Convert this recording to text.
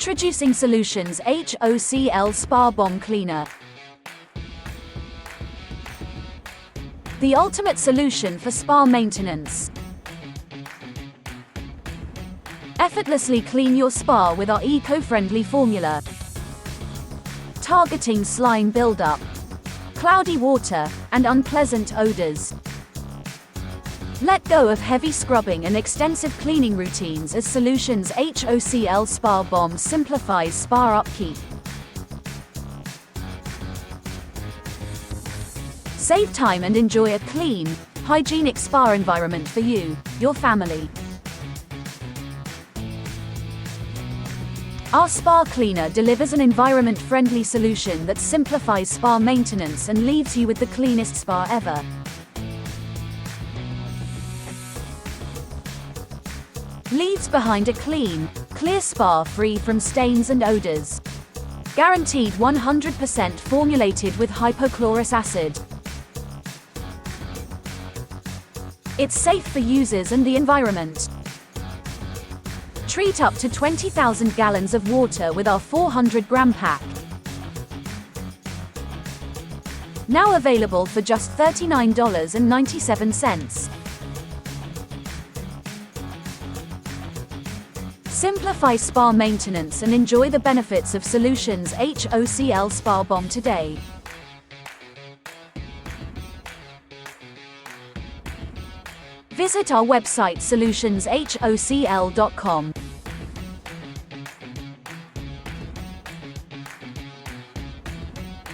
Introducing Solution's HOCl Spa Bomb Cleaner. The ultimate solution for spa maintenance. Effortlessly clean your spa with our eco-friendly formula. Targeting slime buildup, cloudy water, and unpleasant odors. Let go of heavy scrubbing and extensive cleaning routines as Solution's HOCl Spa Bomb simplifies spa upkeep. Save time and enjoy a clean, hygienic spa environment for you, your family. Our spa cleaner delivers an environment-friendly solution that simplifies spa maintenance and leaves you with the cleanest spa ever. Leaves behind a clean, clear spa free from stains and odors. Guaranteed 100% formulated with hypochlorous acid. It's safe for users and the environment. Treat up to 20,000 gallons of water with our 400-gram pack. Now available for just $39.97. Simplify spa maintenance and enjoy the benefits of Solution's HOCl Spa Bomb today. Visit our website solutionshocl.com.